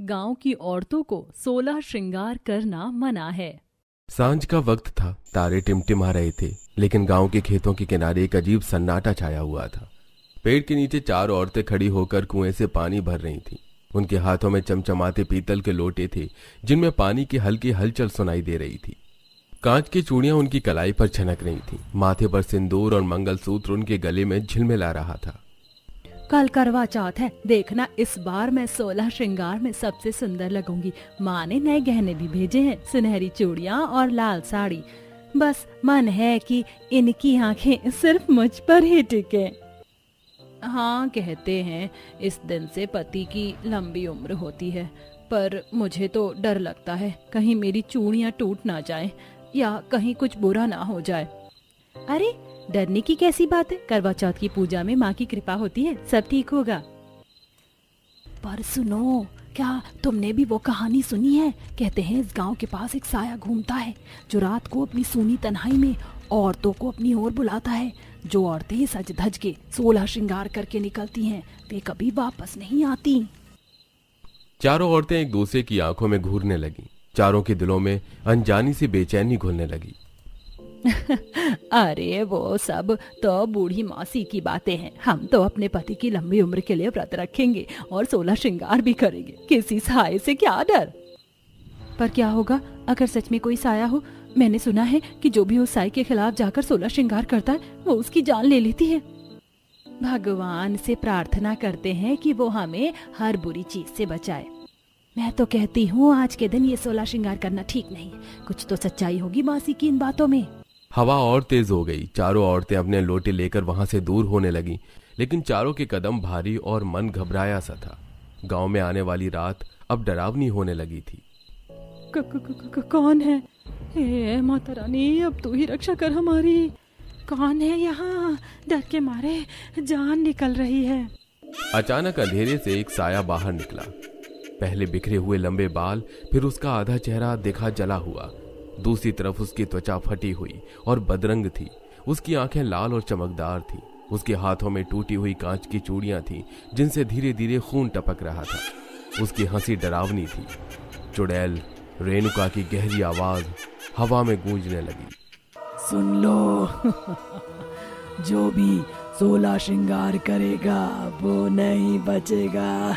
गांव की औरतों को 16 श्रृंगार करना मना है। सांझ का वक्त था। तारे टिमटिमा रहे थे, लेकिन गांव के खेतों के किनारे एक अजीब सन्नाटा छाया हुआ था। पेड़ के नीचे 4 औरतें खड़ी होकर कुएं से पानी भर रही थीं। उनके हाथों में चमचमाते पीतल के लोटे थे, जिनमें पानी की हल्की हलचल सुनाई दे रही थी। कांच की चूड़ियां उनकी कलाई पर छनक रही थीं। माथे पर सिंदूर और मंगलसूत्र उनके गले में झिलमिला रहा था। कल करवा चौथ है, देखना इस बार मैं 16 श्रृंगार में सबसे सुंदर लगूंगी। माँ ने नए गहने भी भेजे हैं, सुनहरी चूड़ियाँ और लाल साड़ी। बस मन है कि इनकी आंखें सिर्फ मुझ पर ही टिके। हाँ, कहते हैं इस दिन से पति की लंबी उम्र होती है, पर मुझे तो डर लगता है कहीं मेरी चूड़ियाँ टूट ना जाए या कहीं कुछ बुरा ना हो जाए। अरे, डरने की कैसी बात है? करवा चौथ की पूजा में माँ की कृपा होती है, सब ठीक होगा। पर सुनो, क्या तुमने भी वो कहानी सुनी है? कहते हैं इस गांव के पास एक साया घूमता है जो रात को अपनी सूनी तन्हाई में औरतों को अपनी ओर बुलाता है। जो औरतें सज धज के 16 श्रृंगार करके निकलती हैं, वे कभी वापस नहीं आती। चारों औरतें एक दूसरे की आंखों में घूरने लगीं। चारों के दिलों में अनजानी सी बेचैनी घुलने लगी। अरे वो सब तो बूढ़ी मौसी की बातें हैं। हम तो अपने पति की लंबी उम्र के लिए व्रत रखेंगे और 16 श्रृंगार भी करेंगे। किसी साये से क्या डर? पर क्या होगा अगर सच में कोई साया हो? मैंने सुना है कि जो भी उस साये के खिलाफ जाकर 16 श्रृंगार करता है, वो उसकी जान ले लेती है। भगवान से प्रार्थना करते हैं कि वो हमें हर बुरी चीज से बचाए। मैं तो कहती हूँ आज के दिन ये 16 श्रृंगार करना ठीक नहीं। कुछ तो सच्चाई होगी मौसी की इन बातों में। हवा और तेज हो गई। चारों औरतें अपने लोटे लेकर वहां से दूर होने लगीं, लेकिन चारों के कदम भारी और मन घबराया सा था। गांव में आने वाली रात अब डरावनी होने लगी थी। कौन है? हे माता रानी, अब तू ही रक्षा कर हमारी। कौन है यहाँ? डर के मारे जान निकल रही है। अचानक अंधेरे से एक साया बाहर निकला। पहले बिखरे हुए लंबे बाल, फिर उसका आधा चेहरा दिखा जला हुआ। दूसरी तरफ उसकी त्वचा फटी हुई और बदरंग थी। उसकी आंखें लाल और चमकदार थी। उसके हाथों में टूटी हुई कांच की चूड़ियां थी, जिनसे धीरे धीरे खून टपक रहा था। उसकी हंसी डरावनी थी। चुड़ैल रेणुका की गहरी आवाज हवा में गूंजने लगी। सुन लो, जो भी 16 श्रृंगार करेगा वो नहीं बचेगा।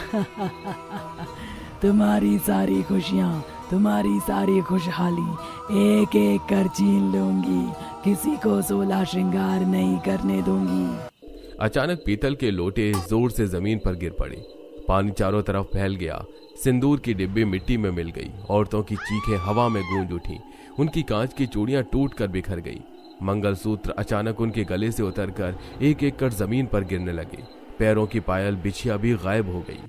तुम्हारी सारी खुशियाँ, तुम्हारी सारी खुशहाली एक एक कर छीन लूंगी। किसी को 16 श्रृंगार नहीं करने दूंगी। अचानक पीतल के लोटे जोर से जमीन पर गिर पड़े। पानी चारों तरफ फैल गया। सिंदूर की डिब्बी मिट्टी में मिल गई। औरतों की चीखें हवा में गूंज उठी। उनकी कांच की चूड़ियां टूट कर बिखर गई। मंगलसूत्र अचानक उनके गले से उतरकर एक एक कर जमीन पर गिरने लगे। पैरों की पायल बिछिया भी गायब हो गई।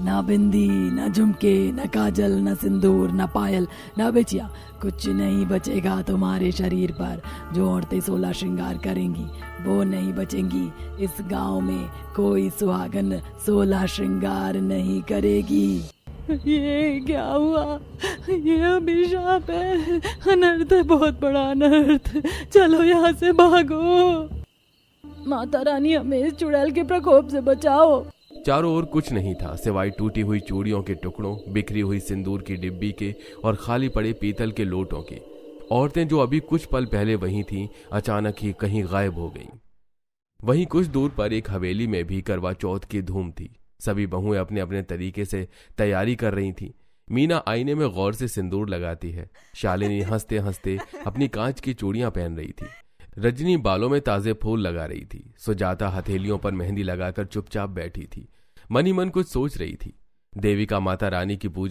ना बिंदी, ना झुमके, ना काजल, ना सिंदूर, ना पायल, ना बिछिया, कुछ नहीं बचेगा तुम्हारे शरीर पर। जो औरतें 16 श्रृंगार करेंगी वो नहीं बचेंगी। इस गांव में कोई सुहागन 16 श्रृंगार नहीं करेगी। ये क्या हुआ? ये अभिशाप है, अनर्थ है, बहुत बड़ा अनर्थ। चलो यहाँ से भागो। माता रानी, हमें इस चुड़ैल के प्रकोप से बचाओ। चारों ओर कुछ नहीं था सिवाय टूटी हुई चूड़ियों के टुकड़ों, बिखरी हुई सिंदूर की डिब्बी के और खाली पड़े पीतल के लोटों के। औरतें जो अभी कुछ पल पहले वहीं थीं, अचानक ही कहीं गायब हो गईं। वहीं कुछ दूर पर एक हवेली में भी करवा चौथ की धूम थी। सभी बहुएं अपने अपने तरीके से तैयारी कर रही थीं। मीना आईने में गौर से सिंदूर लगाती है। शालिनी हंसते हंसते अपनी कांच की चूड़ियां पहन रही थी। रजनी बालों में ताजे फूल लगा रही थी। सुजाता हथेलियों पर मेहंदी लगाकर चुपचाप बैठी थी। मन ही मन कुछ सोच रही थी। देविका माता रानी की पूजा